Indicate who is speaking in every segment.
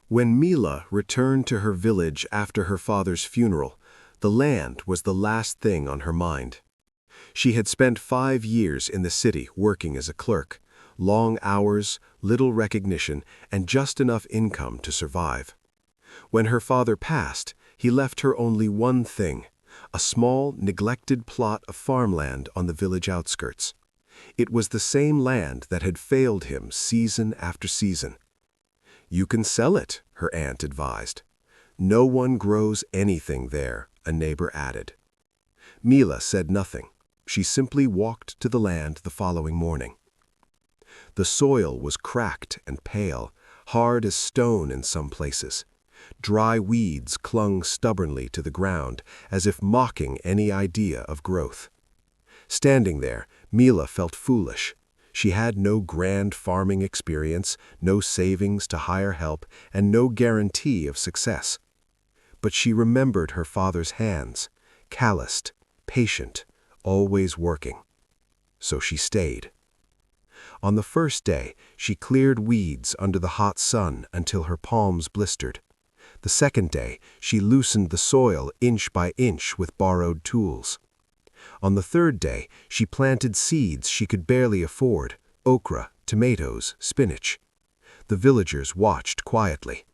Speaker 1: When Mila returned to her village after her father's funeral, the land was the last thing on her mind. She had spent 5 years in the city working as a clerk, long hours, little recognition, and just enough income to survive. When her father passed, he left her only one thing: a small, neglected plot of farmland on the village outskirts. It was the same land that had failed him season after season. "You can sell it," her aunt advised. "No one grows anything there," a neighbor added. Mila said nothing. She simply walked to the land the following morning. The soil was cracked and pale, hard as stone in some places. Dry weeds clung stubbornly to the ground, as if mocking any idea of growth. Standing there, Mila felt foolish. She had no grand farming experience, no savings to hire help, and no guarantee of success. But she remembered her father's hands, calloused, patient, always working. So she stayed. On the first day, she cleared weeds under the hot sun until her palms blistered. The second day, she loosened the soil inch by inch with borrowed tools. On the third day, she planted seeds she could barely afford: okra, tomatoes, spinach. The villagers watched quietly.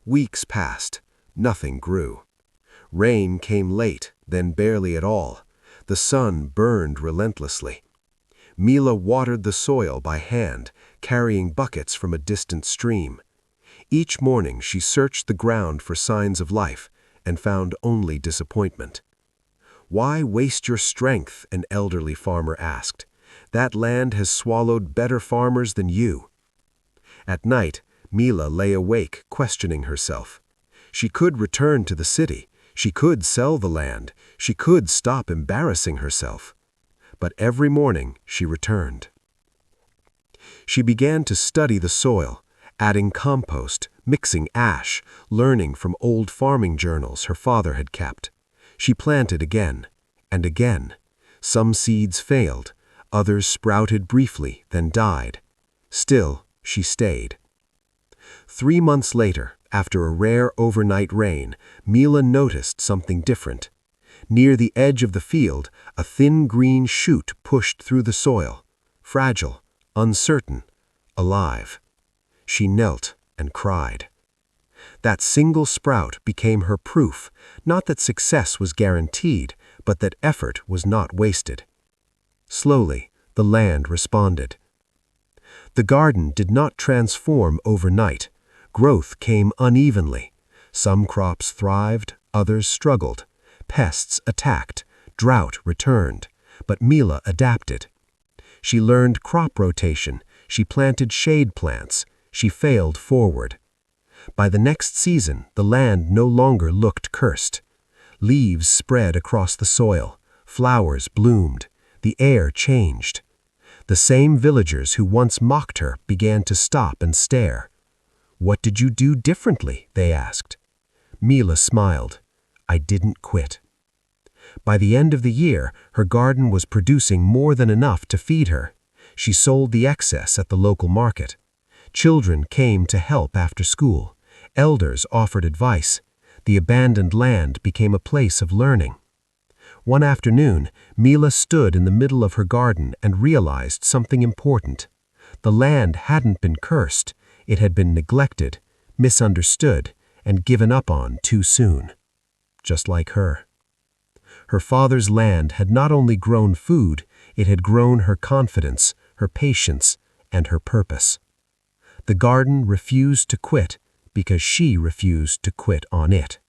Speaker 1: Weeks passed. Nothing grew. Rain came late, then barely at all. The sun burned relentlessly. Mila watered the soil by hand, carrying buckets from a distant stream. Each morning she searched the ground for signs of life and found only disappointment. "Why waste your strength?" an elderly farmer asked. "That land has swallowed better farmers than you." At night, Mila lay awake, questioning herself. She could return to the city. She could sell the land. She could stop embarrassing herself. But every morning she returned. She began to study the soil, adding compost, mixing ash, learning from old farming journals her father had kept. She planted again and again. Some seeds failed, others sprouted briefly, then died. Still, she stayed. 3 months later, after a rare overnight rain, Mila noticed something different. Near the edge of the field, a thin green shoot pushed through the soil, fragile, uncertain, alive. She knelt and cried. That single sprout became her proof, not that success was guaranteed, but that effort was not wasted. Slowly, the land responded. The garden did not transform overnight. Growth came unevenly. Some crops thrived, others struggled. Pests attacked, drought returned, but Mila adapted. She learned crop rotation, she planted shade plants, she failed forward. By the next season, the land no longer looked cursed. Leaves spread across the soil, flowers bloomed, the air changed. The same villagers who once mocked her began to stop and stare. "What did you do differently?" they asked. Mila smiled. "I didn't quit." By the end of the year, her garden was producing more than enough to feed her. She sold the excess at the local market. Children came to help after school. Elders offered advice. The abandoned land became a place of learning. One afternoon, Mila stood in the middle of her garden and realized something important. The land hadn't been cursed. It had been neglected, misunderstood, and given up on too soon. Just like her. Her father's land had not only grown food, it had grown her confidence, her patience, and her purpose. The garden refused to quit because she refused to quit on it.